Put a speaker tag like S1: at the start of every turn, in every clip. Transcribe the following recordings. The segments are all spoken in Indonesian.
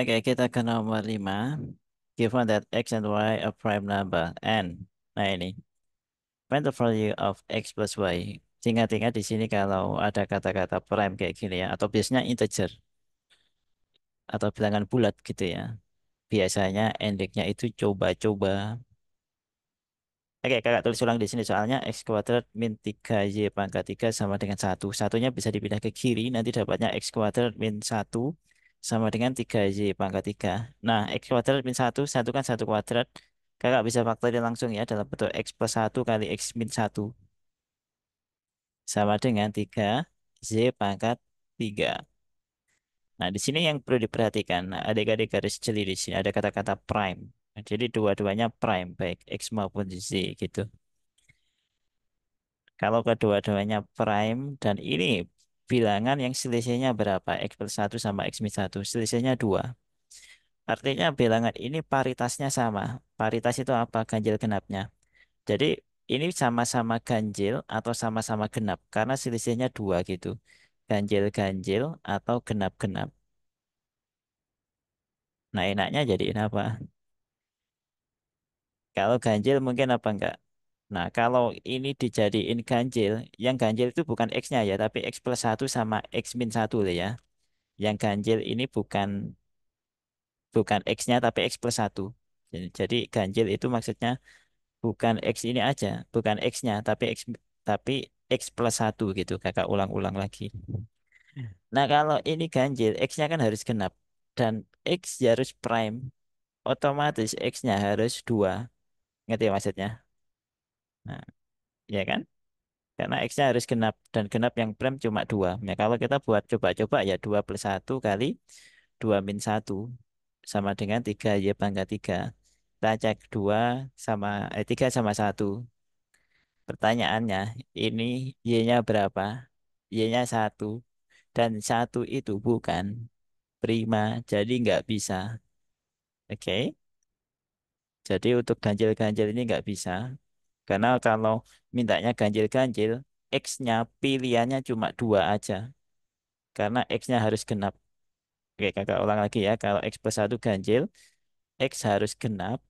S1: Oke, kita ke nomor 5. Given that x and y are prime number n. Nah ini, find the value of x plus y. Ingat-ingat di sini kalau ada kata-kata prime kayak gini ya, atau biasanya integer atau bilangan bulat gitu ya. Biasanya endingnya itu coba-coba. Oke, kakak tulis ulang di sini soalnya x kuadrat min 3y pangkat 3 sama dengan satu. Satunya bisa dipindah ke kiri, nanti dapatnya x kuadrat min satu sama dengan 3y pangkat 3. Nah, x kuadrat min satu kan satu kuadrat. Kakak bisa faktorin langsung ya dalam bentuk x plus satu kali x min satu sama dengan 3y pangkat 3. Nah, di sini yang perlu diperhatikan, nah, adik-adik garis jeli di sini ada kata-kata prime. Nah, jadi dua-duanya prime, baik x maupun z gitu. Kalau kedua-duanya prime dan ini bilangan yang selisihnya berapa? X plus satu sama X min satu. Selisihnya 2. Artinya bilangan ini paritasnya sama. Paritas itu apa? Ganjil genapnya. Jadi ini sama-sama ganjil atau sama-sama genap. Karena selisihnya 2 gitu. Ganjil-ganjil atau genap-genap. Nah enaknya jadiin apa? Kalau ganjil mungkin apa enggak? Nah, kalau ini dijadiin ganjil, yang ganjil itu bukan X-nya ya, tapi X plus satu sama X min satu loh ya. Yang ganjil ini bukan bukan X-nya tapi X plus satu. Jadi ganjil itu maksudnya bukan X ini aja, bukan X-nya tapi X plus satu gitu. Kakak ulang-ulang lagi. Nah, kalau ini ganjil, X-nya kan harus genap dan X harus prime. Otomatis X-nya harus 2. Ngerti ya maksudnya? Nah, ya kan? Karena X-nya harus genap dan genap yang prime cuma 2. Nah, kalau kita buat coba-coba ya 2 plus satu kali 2 min satu sama dengan 3 Y pangkat 3. Kita cek 3 sama satu. Pertanyaannya, ini Y-nya berapa? Y-nya satu dan satu itu bukan prima, jadi nggak bisa. Oke, jadi untuk ganjil-ganjil ini nggak bisa. Karena kalau mintanya ganjil-ganjil, X-nya pilihannya cuma 2 aja. Karena X-nya harus genap. Oke, kakak ulang lagi ya. Kalau X plus satu ganjil, X harus genap.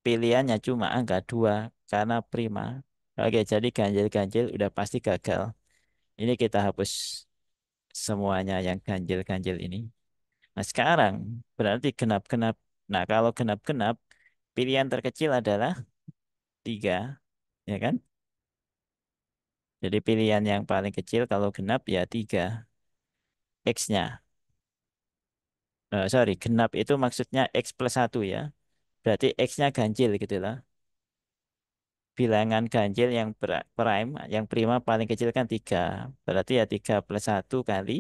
S1: Pilihannya cuma angka 2 karena prima. Oke, jadi ganjil-ganjil udah pasti gagal. Ini kita hapus semuanya yang ganjil-ganjil ini. Nah, sekarang berarti genap-genap. Nah, kalau genap-genap, pilihan terkecil adalah 3, ya kan? Jadi pilihan yang paling kecil kalau genap ya 3 X-nya. Sorry, genap itu maksudnya X plus satu ya. Berarti X-nya ganjil gitu lah. Bilangan ganjil yang prime, yang prima paling kecil kan 3. Berarti ya 3 plus satu kali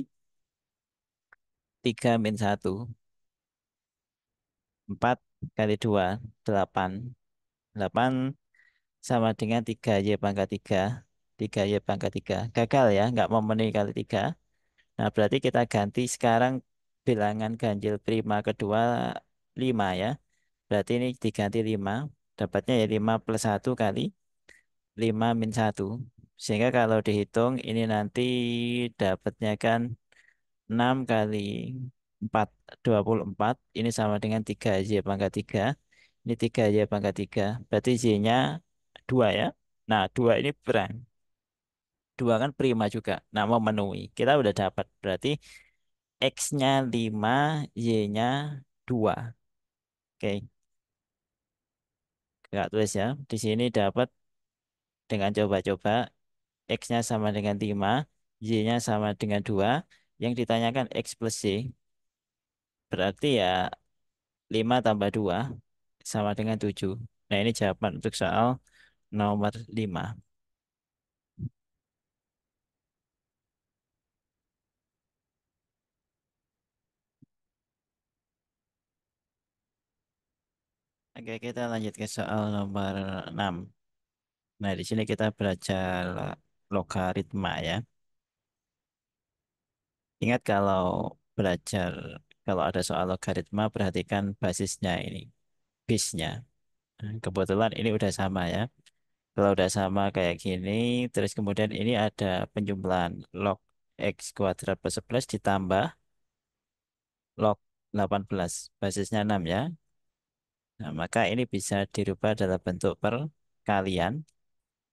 S1: 3 min satu. 4 kali 2 8. 8 sama dengan 3Y pangkat 3. 3Y pangkat 3. Gagal ya, nggak memenuhi kali 3. Nah, berarti kita ganti sekarang bilangan ganjil prima kedua 5 ya. Berarti ini diganti 5. Dapatnya ya 5 plus satu kali 5 min satu. Sehingga kalau dihitung ini nanti dapatnya kan 6 kali 4 24. Ini sama dengan 3Y pangkat 3. Ini 3Y pangkat 3. Berarti Y-nya 2 ya. Nah, 2 ini prime. 2 kan prima juga. Nah, memenuhi. Kita udah dapat. Berarti X-nya 5, Y-nya 2. Oke, Kakak tulis ya. Di sini dapat dengan coba-coba X-nya sama dengan 5, Y-nya sama dengan 2. Yang ditanyakan X plus Y. Berarti ya 5 tambah 2 sama dengan 7. Nah, ini jawaban untuk soal nomor 5. Oke, kita lanjut ke soal nomor 6. Nah, di sini kita belajar logaritma ya. Ingat kalau belajar, kalau ada soal logaritma, perhatikan basisnya ini, base-nya. Kebetulan ini udah sama ya. Kalau udah sama kayak gini, terus kemudian ini ada penjumlahan log x kuadrat plus 11 ditambah log 18, basisnya 6 ya. Nah, maka ini bisa dirubah dalam bentuk perkalian.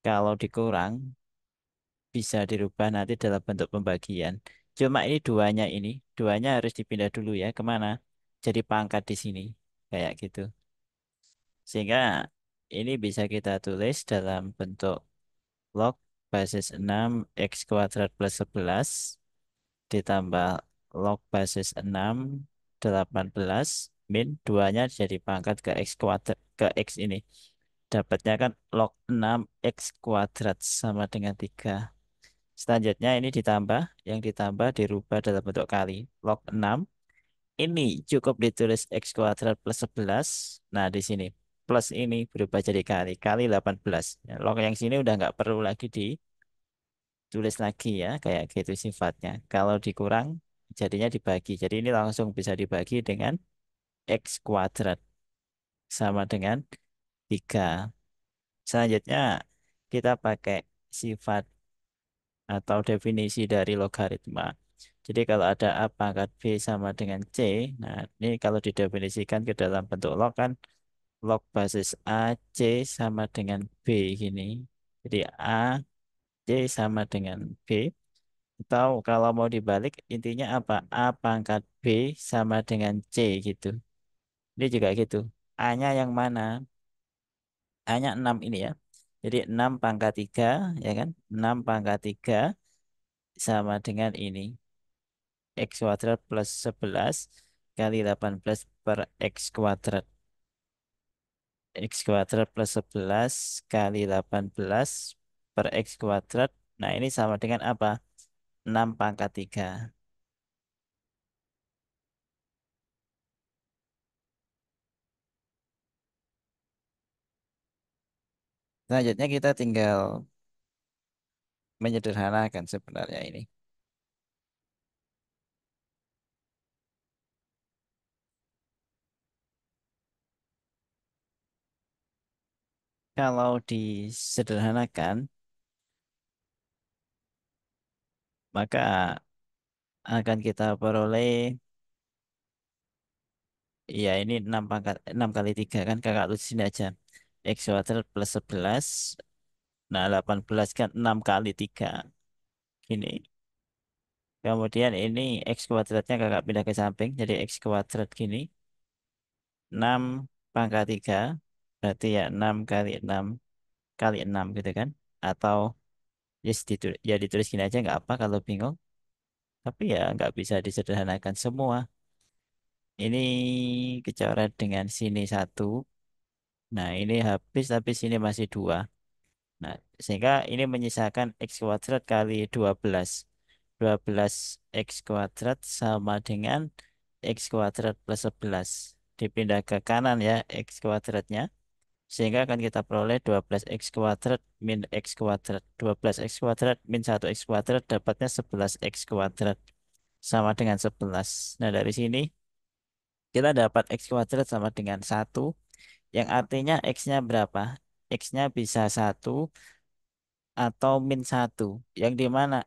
S1: Kalau dikurang, bisa dirubah nanti dalam bentuk pembagian. Cuma ini duanya harus dipindah dulu ya. Kemana? Jadi pangkat di sini. Kayak gitu. Sehingga ini bisa kita tulis dalam bentuk log basis 6 X kuadrat plus 11 ditambah log basis 6 18 min duanya jadi pangkat ke X kuadrat ke X ini. Dapatnya kan log 6 X kuadrat sama dengan 3. Selanjutnya ini ditambah, yang ditambah dirubah dalam bentuk kali. Log 6 ini cukup ditulis X kuadrat plus 11. Nah, di sini plus ini berubah jadi kali. Kali 18. Ya, log yang sini udah nggak perlu lagi ditulis lagi ya. Kayak gitu sifatnya. Kalau dikurang, jadinya dibagi. Jadi ini langsung bisa dibagi dengan X kuadrat. Sama dengan 3. Selanjutnya, kita pakai sifat atau definisi dari logaritma. Jadi kalau ada A pangkat B sama dengan C, nah ini kalau didefinisikan ke dalam bentuk log kan log basis A C sama dengan B gini. Jadi A C sama dengan B. Atau kalau mau dibalik intinya apa? A pangkat B sama dengan C gitu. Ini juga gitu. A-nya yang mana? A-nya 6 ini ya. Jadi 6 pangkat 3 ya kan? 6 pangkat 3 sama dengan ini. X kuadrat plus 11 kali 18 per X kuadrat. X kuadrat plus 11 kali 18 per X kuadrat. Nah, ini sama dengan apa? 6 pangkat 3. Selanjutnya kita tinggal menyederhanakan sebenarnya ini. Kalau disederhanakan, maka akan kita peroleh, ya ini 6 pangkat 6 kali 3 kan kakak tulis sini aja. X kuadrat plus 11. Nah, 18 kan 6 kali 3. Gini. Kemudian ini X kuadratnya kakak pindah ke samping. Jadi X kuadrat gini. 6 pangkat 3. Berarti ya 6 kali 6 kali 6 gitu kan. Atau ya ditulis gini aja nggak apa kalau bingung. Tapi ya nggak bisa disederhanakan semua. Ini kecoret dengan sini satu. Nah ini habis tapi sini masih dua. Nah sehingga ini menyisakan X kuadrat kali 12. 12 X kuadrat sama dengan X kuadrat plus 11. Dipindah ke kanan ya X kuadratnya. Sehingga akan kita peroleh 12 X kuadrat min X kuadrat. 12 X kuadrat min 1 X kuadrat dapatnya 11 X kuadrat. Sama dengan 11. Nah dari sini kita dapat X kuadrat sama dengan satu. Yang artinya X-nya berapa? X-nya bisa satu atau min satu. Yang di mana?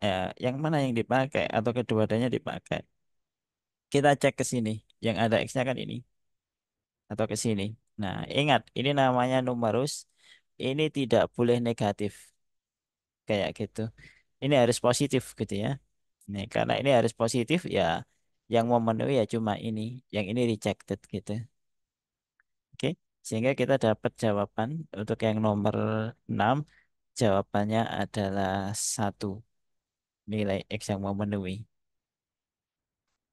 S1: Yang mana yang dipakai? Atau kedua-duanya dipakai? Kita cek ke sini. Yang ada X-nya kan ini. Atau ke sini. Nah, ingat, ini namanya numerus. Ini tidak boleh negatif. Kayak gitu. Ini harus positif gitu ya. Nih, karena ini harus positif ya. Yang memenuhi ya cuma ini. Yang ini rejected gitu. Oke. Sehingga kita dapat jawaban untuk yang nomor 6. Jawabannya adalah satu. Nilai X yang memenuhi.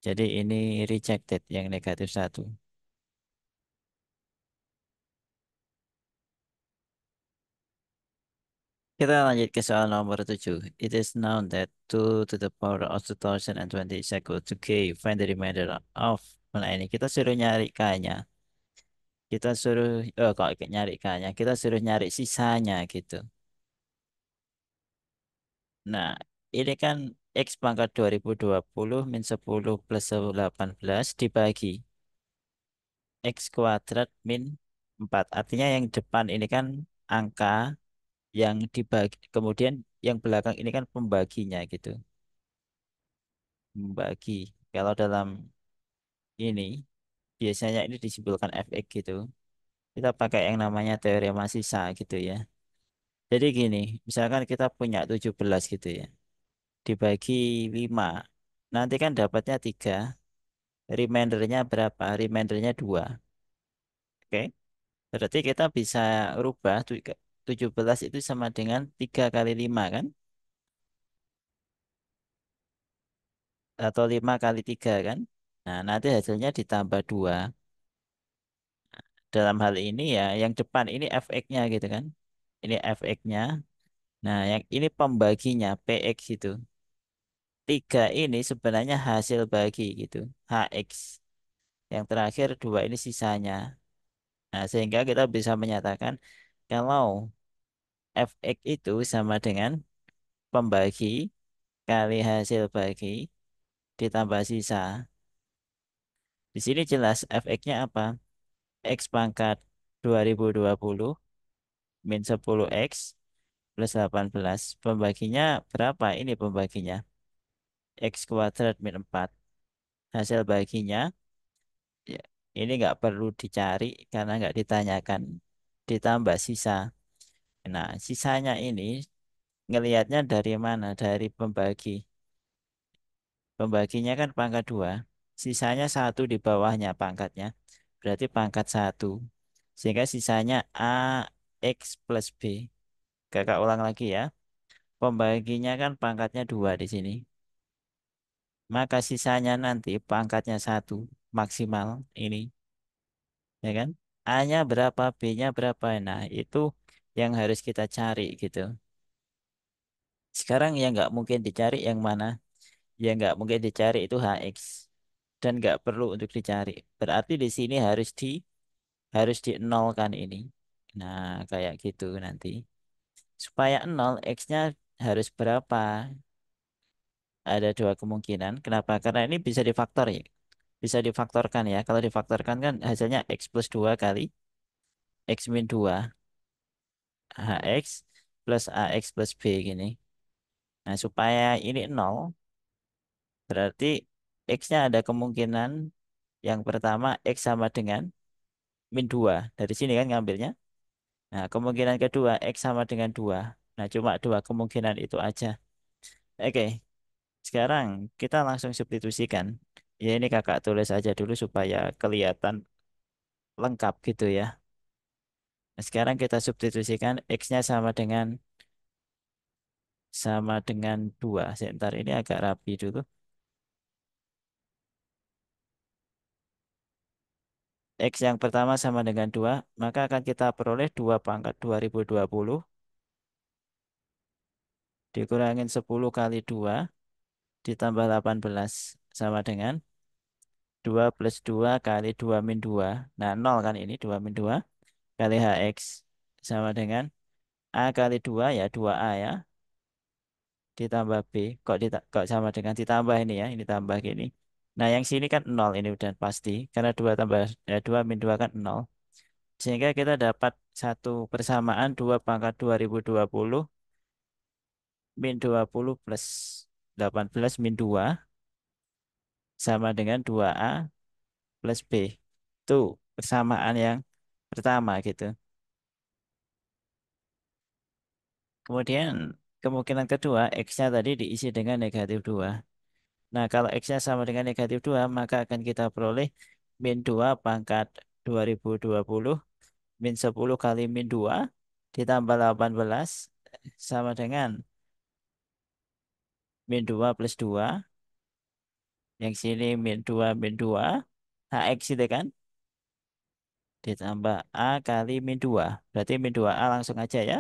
S1: Jadi ini rejected yang negatif satu. Kita lanjut ke soal nomor 7. It is known that 2 to the power of 2020 is equal to K. Find the remainder of. Nah ini kita suruh nyari K-nya. Kita suruh, kok nyari K-nya. Kita suruh nyari sisanya gitu. Nah ini kan X pangkat 2020 min 10 plus 18 dibagi X kuadrat min 4. Artinya yang depan ini kan angka yang dibagi. Kemudian yang belakang ini kan pembaginya gitu. Membagi. Kalau dalam ini biasanya ini disimpulkan fx gitu. Kita pakai yang namanya teorema sisa gitu ya. Jadi gini, misalkan kita punya 17 gitu ya. Dibagi 5. Nanti kan dapatnya 3. Remindernya berapa? Remindernya 2. Oke. Berarti kita bisa rubah 17 itu sama dengan 3 kali 5 kan? Atau 5 kali 3 kan? Nah, nanti hasilnya ditambah 2. Dalam hal ini ya, yang depan ini fx-nya gitu kan. Ini fx-nya. Nah, yang ini pembaginya px itu. 3 ini sebenarnya hasil bagi gitu. Hx. Yang terakhir 2 ini sisanya. Nah, sehingga kita bisa menyatakan kalau fx itu sama dengan pembagi kali hasil bagi ditambah sisa. Di sini jelas fx-nya apa? X pangkat 2020 min 10x plus 18. Pembaginya berapa? Ini pembaginya. X kuadrat min 4. Hasil baginya, ya, ini nggak perlu dicari karena nggak ditanyakan. Ditambah sisa. Nah, sisanya ini ngelihatnya dari mana? Dari pembagi. Pembaginya kan pangkat 2. Sisanya satu di bawahnya pangkatnya. Berarti pangkat 1. Sehingga sisanya AX plus B. Kakak ulang lagi ya. Pembaginya kan pangkatnya 2 di sini. Maka sisanya nanti pangkatnya 1 maksimal ini. Ya kan? A-nya berapa, B-nya berapa. Nah, itu yang harus kita cari gitu. Sekarang yang nggak mungkin dicari yang mana? Yang nggak mungkin dicari itu HX. Dan nggak perlu untuk dicari. Berarti di sini harus dinolkan ini. Nah, kayak gitu nanti. Supaya nol, X-nya harus berapa? Ada dua kemungkinan. Kenapa? Karena ini bisa difaktor ya. Bisa difaktorkan ya. Kalau difaktorkan kan hasilnya X plus 2 kali X min 2 HX plus AX plus B gini. Nah, supaya ini nol, berarti X-nya ada kemungkinan yang pertama X sama dengan min 2. Dari sini kan ngambilnya. Nah, kemungkinan kedua X sama dengan 2. Nah, cuma dua kemungkinan itu aja. Oke, sekarang kita langsung substitusikan. Ya ini kakak tulis aja dulu supaya kelihatan lengkap gitu ya. Nah, sekarang kita substitusikan X-nya sama dengan 2. Sebentar ini agak rapi dulu. X yang pertama sama dengan 2, maka akan kita peroleh 2 pangkat 2020 dikurangin 10 kali 2 ditambah 18 sama dengan 2 plus 2 kali 2 min 2. Nah, 0 kan ini 2 min 2 kali HX sama dengan A kali 2 ya 2A ya ditambah B. Kok sama dengan ditambah ini ya, ini tambah gini. Nah, yang sini kan 0 ini udah pasti karena 2 tambah 2 min 2 kan 0. Sehingga kita dapat satu persamaan 2 pangkat 2020 min 20 plus 18 min 2 sama dengan 2A plus B. Itu persamaan yang pertama gitu. Kemudian kemungkinan kedua, X-nya tadi diisi dengan negatif 2. Nah, kalau X-nya sama dengan negatif 2, maka akan kita peroleh min 2 pangkat 2020 min 10 kali min 2 ditambah 18 sama dengan min 2 plus 2. Yang sini min 2 HX itu kan ditambah A kali min 2. Berarti min 2A langsung aja ya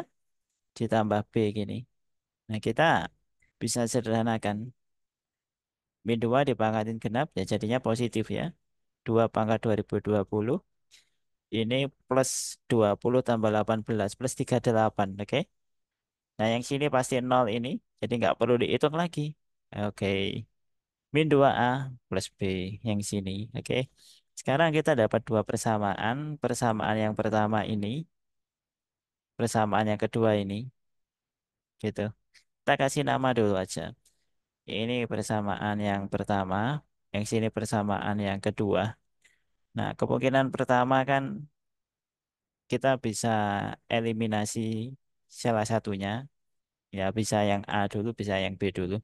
S1: ditambah B gini. Nah, kita bisa sederhanakan. Min 2 dipangkatin genap ya jadinya positif ya. 2 pangkat 2020 ini plus 20 tambah 18 plus 38. Oke. Nah, yang sini pasti 0 ini. Jadi nggak perlu dihitung lagi. Oke. Min 2A plus B yang sini. Oke. Sekarang kita dapat dua persamaan. Persamaan yang pertama ini. Persamaan yang kedua ini. Gitu. Kita kasih nama dulu aja. Ini persamaan yang pertama. Yang sini persamaan yang kedua. Nah, kemungkinan pertama kan kita bisa eliminasi salah satunya. Ya, bisa yang A dulu, bisa yang B dulu.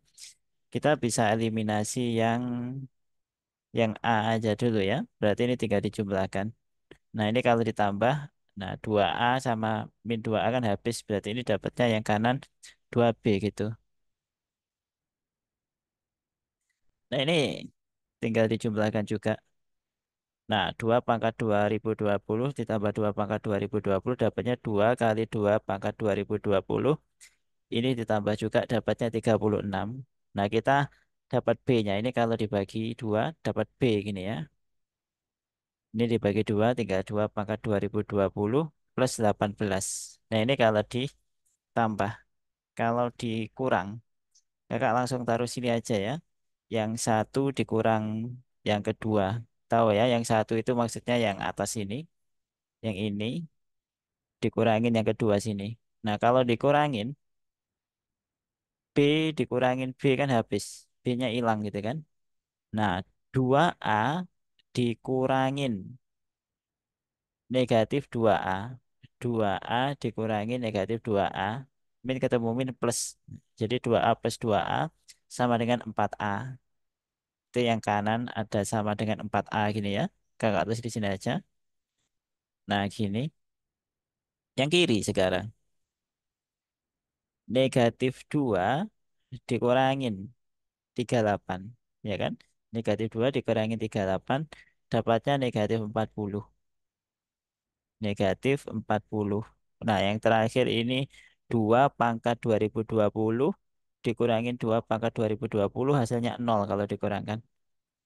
S1: Kita bisa eliminasi yang A aja dulu ya. Berarti ini tinggal dijumlahkan. Nah, ini kalau ditambah, nah 2A sama min 2A kan habis. Berarti ini dapatnya yang kanan 2B gitu. Nah, ini tinggal dijumlahkan juga. Nah, 2 pangkat 2020 ditambah 2 pangkat 2020 dapatnya 2 kali 2 pangkat 2020. Ini ditambah juga dapatnya 36. Nah, kita dapat B-nya. Ini kalau dibagi 2 dapat B gini ya. Ini dibagi 2 tinggal 2 pangkat 2020 plus 18. Nah, ini kalau ditambah. Kalau dikurang, kakak langsung taruh sini aja ya. Yang satu dikurang yang kedua. Tahu ya, yang satu itu maksudnya yang atas ini. Yang ini dikurangin yang kedua sini. Nah, kalau dikurangin, B dikurangin B kan habis. B-nya hilang gitu kan. Nah, 2A dikurangin negatif 2A. 2A dikurangin negatif 2A. Min ketemu min plus. Jadi 2A plus 2A sama dengan 4A. Itu yang kanan ada sama dengan 4A gini ya. Kakak tulis di sini aja. Nah, gini. Yang kiri sekarang. Negatif 2 dikurangin 38. Ya kan? Negatif 2 dikurangin 38. Dapatnya negatif 40. Negatif 40. Nah, yang terakhir ini 2 pangkat 2020 dikurangin 2 pangkat 2020 hasilnya 0 kalau dikurangkan.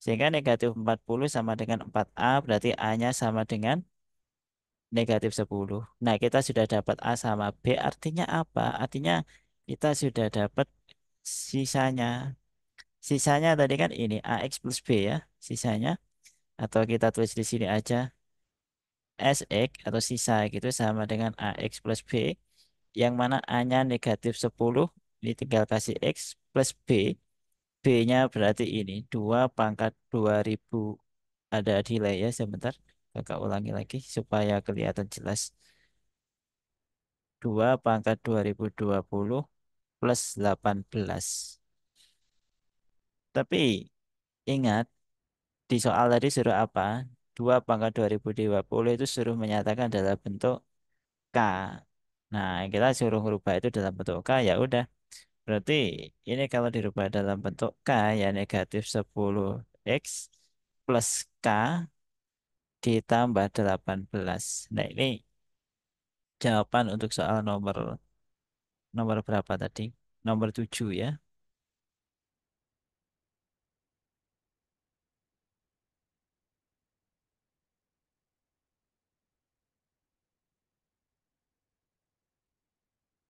S1: Sehingga negatif 40 sama dengan 4A berarti A-nya sama dengan negatif 10. Nah, kita sudah dapat A sama B artinya apa? Artinya kita sudah dapat sisanya. Sisanya tadi kan ini AX plus B ya, sisanya. Atau kita tulis di sini aja SX atau sisa gitu sama dengan AX plus B. Yang mana A-nya negatif 10. Ini tinggal kasih X plus B. B-nya berarti ini 2 pangkat 2000. Ada delay ya sebentar. Kakak ulangi lagi supaya kelihatan jelas. 2 pangkat 2020 plus 18. Tapi ingat di soal tadi suruh apa? 2 pangkat 2020 itu suruh menyatakan dalam bentuk K. Nah, kita suruh merubah itu dalam bentuk K ya udah. Berarti ini kalau dirubah dalam bentuk K ya negatif 10X plus K ditambah 18. Nah, ini jawaban untuk soal nomor nomor berapa tadi? Nomor 7 ya.